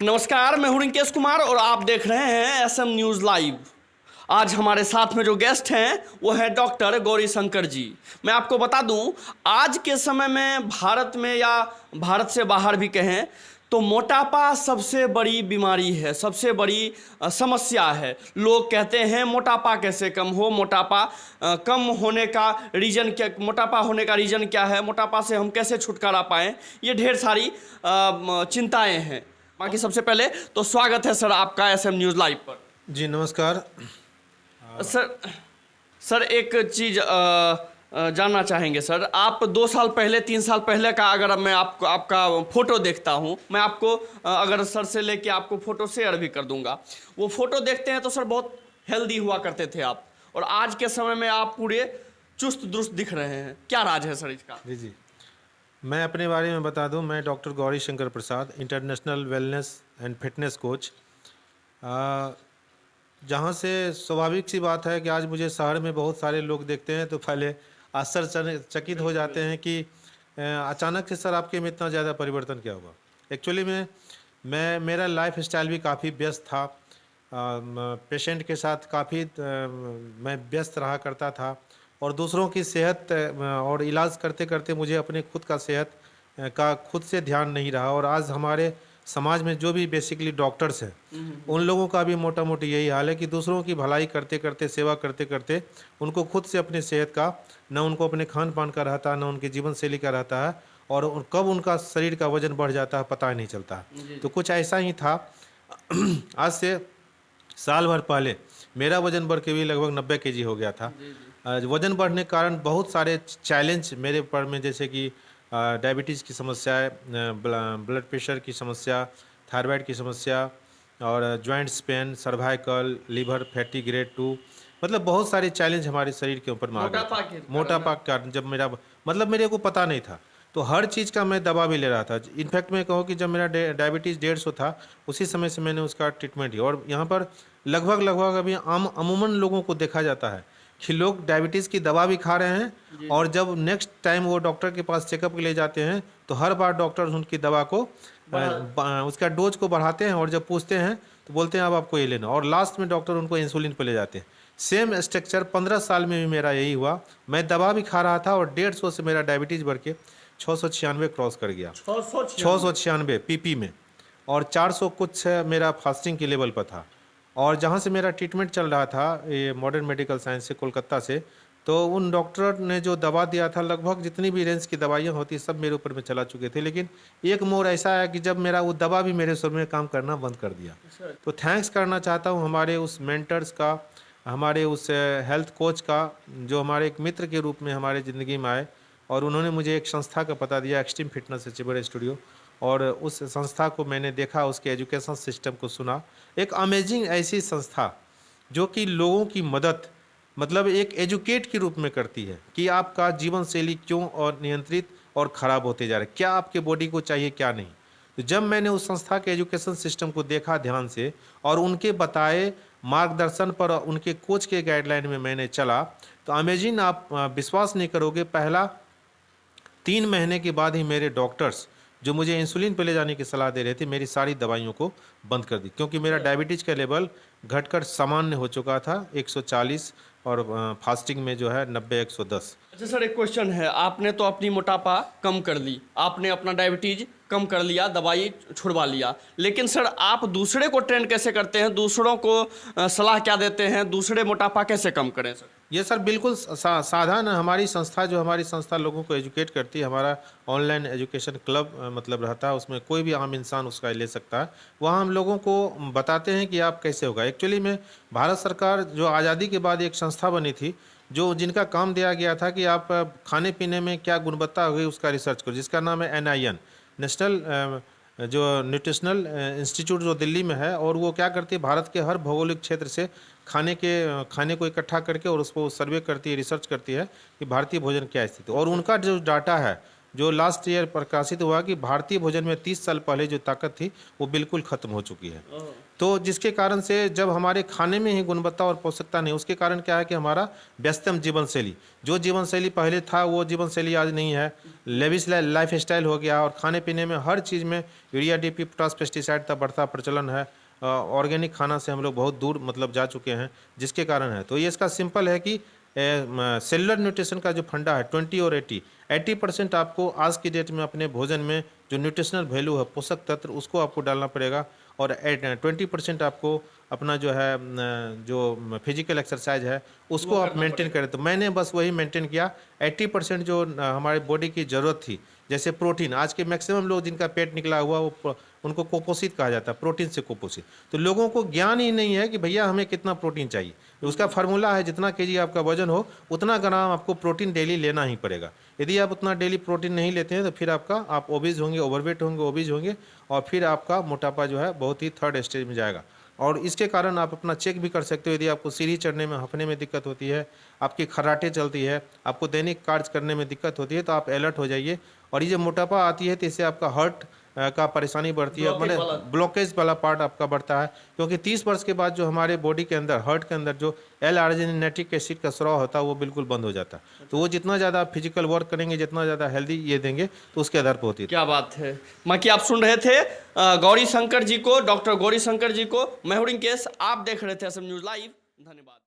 नमस्कार, मैं हूं रिंकेश कुमार और आप देख रहे हैं एसएम न्यूज़ लाइव। आज हमारे साथ में जो गेस्ट हैं वो है डॉक्टर गौरी शंकर जी। मैं आपको बता दूं, आज के समय में भारत में या भारत से बाहर भी कहें तो मोटापा सबसे बड़ी बीमारी है, सबसे बड़ी समस्या है। लोग कहते हैं मोटापा कैसे कम हो, मोटापा कम होने का रीज़न क्या, मोटापा होने का रीज़न क्या है, मोटापा से हम कैसे छुटकारा पाएँ, ये ढेर सारी चिंताएँ हैं। बाकी सबसे पहले तो स्वागत है सर आपका एसएम न्यूज़ लाइव पर। जी नमस्कार। सर एक चीज़ जानना चाहेंगे सर, आप 2 साल पहले 3 साल पहले का अगर मैं आपका फ़ोटो देखता हूं, मैं आपको अगर सर से लेके आपको फ़ोटो शेयर भी कर दूंगा। वो फ़ोटो देखते हैं तो सर बहुत हेल्दी हुआ करते थे आप, और आज के समय में आप पूरे चुस्त दुरुस्त दिख रहे हैं। क्या राज है सर इसका? जी मैं अपने बारे में बता दूं, मैं doctor Gauri Shankar Prasad, international wellness and fitness coach. जहां से स्वाभाविक सी बात है कि आज मुझे शहर में बहुत सारे लोग देखते हैं तो पहले आश्चर्यचकित हो जाते हैं कि अचानक से सर आपके में इतना ज़्यादा परिवर्तन क्या हुआ। एक्चुअली मैं मेरा लाइफ स्टाइल भी काफ़ी व्यस्त था। पेशेंट के साथ काफ़ी मैं व्यस्त रहा करता था और दूसरों की सेहत और इलाज करते करते मुझे अपने खुद का सेहत का खुद से ध्यान नहीं रहा। और आज हमारे समाज में जो भी बेसिकली डॉक्टर्स हैं उन लोगों का भी मोटा मोटी यही हाल है कि दूसरों की भलाई करते करते, सेवा करते करते उनको खुद से अपनी सेहत का, न उनको अपने खान पान का रहता है, न उनकी जीवन शैली का रहता है, और कब उनका शरीर का वजन बढ़ जाता है पता ही नहीं चलता। तो कुछ ऐसा ही था। आज से साल भर पहले मेरा वजन बढ़ के भी लगभग 90 केजी हो गया था। वजन बढ़ने के कारण बहुत सारे चैलेंज मेरे ऊपर में, जैसे कि डायबिटीज़ की समस्या है, ब्लड प्रेशर की समस्या, थायराइड की समस्या और joints pain, cervical, liver fatty grade 2, मतलब बहुत सारे चैलेंज हमारे शरीर के ऊपर में आ गए। मोटापा का जब मेरा मतलब मेरे को पता नहीं था तो हर चीज़ का मैं दवा भी ले रहा था। इनफैक्ट मैं कहूँ कि जब मेरा डायबिटीज़ 150 था उसी समय से मैंने उसका ट्रीटमेंट किया। और यहाँ पर लगभग अभी अमूमन लोगों को देखा जाता है कि लोग डायबिटीज़ की दवा भी खा रहे हैं और जब नेक्स्ट टाइम वो डॉक्टर के पास चेकअप के लिए जाते हैं तो हर बार डॉक्टर उनकी दवा को उसका डोज को बढ़ाते हैं और जब पूछते हैं तो बोलते हैं अब आपको ये लेना, और लास्ट में डॉक्टर उनको इंसुलिन पर ले जाते हैं। सेम स्ट्रक्चर 15 साल में भी मेरा यही हुआ। मैं दवा भी खा रहा था और 150 से मेरा डायबिटीज़ बढ़ के 696 क्रॉस कर गया, 696 पीपी में, और 400 कुछ मेरा फास्टिंग के लेवल पर था। और जहाँ से मेरा ट्रीटमेंट चल रहा था ये मॉडर्न मेडिकल साइंस से, कोलकाता से, तो उन डॉक्टर ने जो दवा दिया था लगभग जितनी भी रेंज की दवाइयाँ होती सब मेरे ऊपर में चला चुके थे। लेकिन एक मोड़ ऐसा है कि जब मेरा वो दवा भी मेरे शरीर में काम करना बंद कर दिया। तो थैंक्स करना चाहता हूँ हमारे उस मेंटर्स का, हमारे उस हेल्थ कोच का, जो हमारे एक मित्र के रूप में हमारे ज़िंदगी में आए और उन्होंने मुझे एक संस्था का पता दिया, एक्सट्रीम फिटनेस अचीवर स्टूडियो। और उस संस्था को मैंने देखा, उसके एजुकेशन सिस्टम को सुना। एक अमेजिंग ऐसी संस्था जो कि लोगों की मदद मतलब एक एजुकेट के रूप में करती है कि आपका जीवन शैली क्यों और नियंत्रित और ख़राब होते जा रहे, क्या आपके बॉडी को चाहिए क्या नहीं। तो जब मैंने उस संस्था के एजुकेशन सिस्टम को देखा ध्यान से और उनके बताए मार्गदर्शन पर उनके कोच के गाइडलाइन में मैंने चला, तो अमेजिंग, आप विश्वास नहीं करोगे, पहला 3 महीने के बाद ही मेरे डॉक्टर्स जो मुझे इंसुलिन पे ले जाने की सलाह दे रहे थे मेरी सारी दवाइयों को बंद कर दी, क्योंकि मेरा डायबिटीज़ का लेवल घटकर सामान्य हो चुका था 140 और फास्टिंग में जो है 90-110। अच्छा सर, एक क्वेश्चन है, आपने तो अपनी मोटापा कम कर ली, आपने अपना डायबिटीज कम कर लिया, दवाई छुड़वा लिया, लेकिन सर आप दूसरे को ट्रेन कैसे करते हैं, दूसरों को सलाह क्या देते हैं, दूसरे मोटापा कैसे कम करें सर? ये सर बिल्कुल साधारण हमारी संस्था लोगों को एजुकेट करती है। हमारा ऑनलाइन एजुकेशन क्लब मतलब रहता है, उसमें कोई भी आम इंसान उसका ले सकता है। वहाँ हम लोगों को बताते हैं कि आप कैसे होगा। एक्चुअली में भारत सरकार जो आज़ादी के बाद एक संस्था बनी थी जो जिनका काम दिया गया था कि आप खाने पीने में क्या गुणवत्ता हो गई उसका रिसर्च करो, जिसका नाम है NIN, नेशनल जो न्यूट्रिशनल इंस्टीट्यूट जो दिल्ली में है। और वो क्या करती है, भारत के हर भौगोलिक क्षेत्र से खाने को इकट्ठा करके और उसको सर्वे करती है, रिसर्च करती है कि भारतीय भोजन क्या स्थिति। और उनका जो डाटा है जो लास्ट ईयर प्रकाशित हुआ कि भारतीय भोजन में 30 साल पहले जो ताकत थी वो बिल्कुल खत्म हो चुकी है। तो जिसके कारण से जब हमारे खाने में ही गुणवत्ता और पोषकता नहीं, उसके कारण क्या है कि हमारा व्यस्तम जीवन शैली, जो जीवन शैली पहले था वो जीवन शैली आज नहीं है। लेविश लाइफ स्टाइल हो गया और खाने पीने में हर चीज़ में यूरिया, डीपी, पोटाश, पेस्टिसाइड का बढ़ता प्रचलन है। ऑर्गेनिक खाना से हम लोग बहुत दूर मतलब जा चुके हैं, जिसके कारण है। तो ये इसका सिंपल है कि सेलुलर न्यूट्रिशन का जो फंडा है 20 और 80% आपको आज की डेट में अपने भोजन में जो न्यूट्रिशनल वैल्यू है, पोषक तत्व, उसको आपको डालना पड़ेगा। और 20% आपको अपना जो है जो फिजिकल एक्सरसाइज है उसको आप मेंटेन करें। तो मैंने बस वही मेंटेन किया। 80% जो हमारे बॉडी की ज़रूरत थी, जैसे प्रोटीन, आज के मैक्सिमम लोग जिनका पेट निकला हुआ वो उनको कुपोषित कहा जाता है, प्रोटीन से कुपोषित। तो लोगों को ज्ञान ही नहीं है कि भैया हमें कितना प्रोटीन चाहिए। उसका फार्मूला है जितना केजी आपका वजन हो उतना ग्राम आपको प्रोटीन डेली लेना ही पड़ेगा। यदि आप उतना डेली प्रोटीन नहीं लेते हैं तो फिर आप ओबीज होंगे, ओवरवेट होंगे, ओबीज होंगे और फिर आपका मोटापा जो है बहुत ही थर्ड स्टेज में जाएगा। और इसके कारण आप अपना चेक भी कर सकते हो। यदि आपको सीढ़ी चढ़ने में, हंफने में दिक्कत होती है, आपकी खर्राटे चलती है, आपको दैनिक कार्य करने में दिक्कत होती है, तो आप अलर्ट हो जाइए। और ये जब मोटापा आती है तो इससे आपका हार्ट का परेशानी बढ़ती है, मतलब ब्लॉकेज वाला पार्ट आपका बढ़ता है। क्योंकि 30 वर्ष के बाद जो हमारे बॉडी के अंदर, हार्ट के अंदर जो L-आर्जिनिनेटिक एसिड का स्राव होता है वो बिल्कुल बंद हो जाता है। तो वो जितना ज़्यादा फिजिकल वर्क करेंगे, जितना ज़्यादा हेल्दी ये देंगे, तो उसके आधार पर होती है। क्या बात है। बाकी आप सुन रहे थे गौरी शंकर जी को, डॉक्टर गौरी शंकर जी को। मैं हूं रिंकेश, आप देख रहे थे असम न्यूज़ लाइव। धन्यवाद।